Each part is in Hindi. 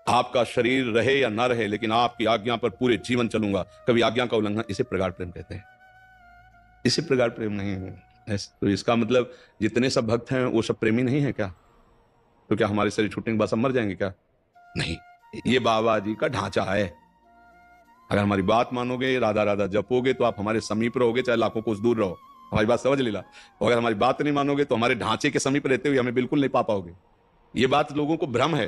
आपका शरीर रहे या ना रहे, लेकिन आपकी आज्ञा पर पूरे जीवन चलूंगा, कभी आज्ञा का उल्लंघन, इसे प्रगाढ़ प्रेम कहते हैं। इसे प्रगाढ़ प्रेम नहीं है। तो इसका मतलब जितने सब भक्त हैं वो सब प्रेमी नहीं है क्या? तो क्या हमारे शरीर छूटने के बाद सब मर जाएंगे क्या? नहीं, ये बाबा जी का ढांचा है। अगर हमारी बात मानोगे, राधा राधा जपोगे, तो आप हमारे समीप रहोगे, चाहे लाखों कोस दूर रहो। हमारी बात समझ लेना। और अगर हमारी बात नहीं मानोगे तो हमारे ढांचे के समीप रहते हुए हमें बिल्कुल नहीं पा पाओगे। ये बात लोगों को भ्रम है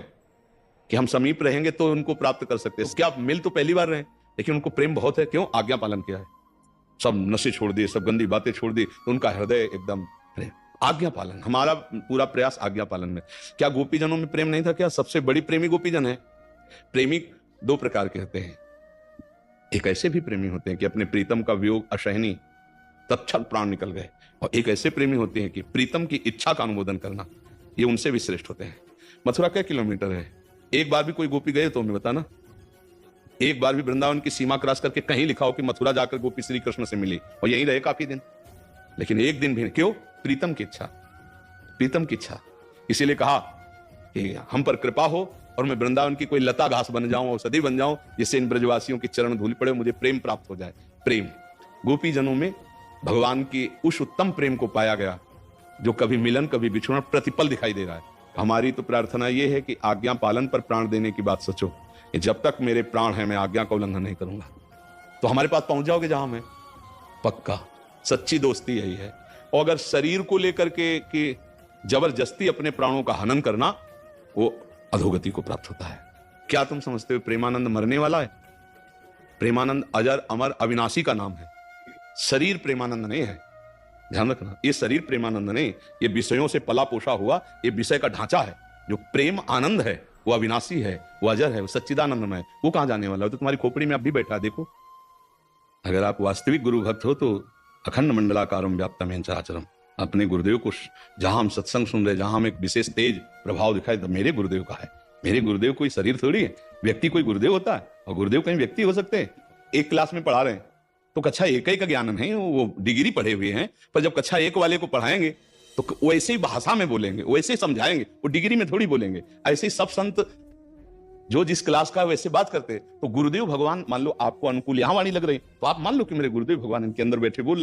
कि हम समीप रहेंगे तो उनको प्राप्त कर सकते हैं। क्या आप मिल तो पहली बार रहे, लेकिन उनको प्रेम बहुत है। क्यों? आज्ञा पालन किया है। सब नशे छोड़ दिए, सब गंदी बातें छोड़ दी, तो उनका हृदय एकदम प्रेम। आज्ञा पालन, हमारा पूरा प्रयास आज्ञा पालन में। क्या गोपीजनों में प्रेम नहीं था? क्या सबसे बड़ी प्रेमी गोपीजन है? प्रेमी दो प्रकार के होते हैं। एक ऐसे भी प्रेमी होते हैं कि अपने प्रीतम का वियोग असहनीय, तत्क्षण प्राण निकल गए। और एक ऐसे प्रेमी होते हैं कि प्रीतम की इच्छा का अनुमोदन करना, ये उनसे भी श्रेष्ठ होते हैं। मथुरा क्या किलोमीटर है? एक बार भी कोई गोपी गए तो हमें बताना। एक बार भी वृंदावन की सीमा क्रॉस करके कहीं लिखा हो कि मथुरा जाकर गोपी श्री कृष्ण से मिली और यहीं रहे काफी दिन, लेकिन एक दिन भी। क्यों? प्रीतम की इच्छा, प्रीतम की इच्छा। इसीलिए कहा कि हम पर कृपा हो और मैं वृंदावन की कोई लता घास बन जाऊं, औषधि बन जाऊं, जिससे इन ब्रजवासियों की चरण धूल पड़े, मुझे प्रेम प्राप्त हो जाए। प्रेम, गोपी जनों में भगवान के उस उत्तम प्रेम को पाया गया जो कभी मिलन कभी बिछुड़न प्रतिपल दिखाई दे रहा है। हमारी तो प्रार्थना यह है कि आज्ञा पालन पर प्राण देने की बात सोचो कि जब तक मेरे प्राण है मैं आज्ञा का उल्लंघन नहीं करूंगा। तो हमारे पास पहुंच जाओगे जहां मैं। पक्का सच्ची दोस्ती यही है। और अगर शरीर को लेकर के कि जबरदस्ती अपने प्राणों का हनन करना, वो अधोगति को प्राप्त होता है। क्या तुम समझते हो प्रेमानंद मरने वाला है? प्रेमानंद अजर अमर अविनाशी का नाम है। शरीर प्रेमानंद नहीं है, ध्यान रखना। ये शरीर प्रेमानंद नहीं, ये विषयों से पला पोषा हुआ ये विषय का ढांचा है। जो प्रेम आनंद है वो अविनाशी है, वो अजर है, वो सच्चिदानंदमय है। वो कहां जाने वाला है? तो तुम्हारी खोपड़ी में अब भी बैठा है, देखो। अगर आप वास्तविक गुरु भक्त हो तो अखंड मंडलाकारम व्याप्तमेन चराचरम, अपने गुरुदेव को जहां हम सत्संग सुन रहे, जहां हम एक विशेष तेज प्रभाव दिखाए, तो मेरे गुरुदेव का है। मेरे गुरुदेव कोई शरीर थोड़ी है। व्यक्ति कोई गुरुदेव होता है और गुरुदेव कहीं व्यक्ति हो सकते हैं? एक क्लास में पढ़ा रहे हैं तो कक्षा एक का ज्ञान नहीं, वो डिग्री पढ़े हुए हैं, पर जब कक्षा एक वाले को पढ़ाएंगे तो वैसे ही भाषा में बोलेंगे, वैसे ही समझाएंगे, वो डिग्री में थोड़ी बोलेंगे। ऐसे ही सब संत जो जिस क्लास का वैसे बात करते। तो गुरुदेव भगवान मान लो आपको अनुकूल यहां वाणी लग रही, तो आप मान लो कि मेरे गुरुदेव भगवान इनके अंदर बैठे बोल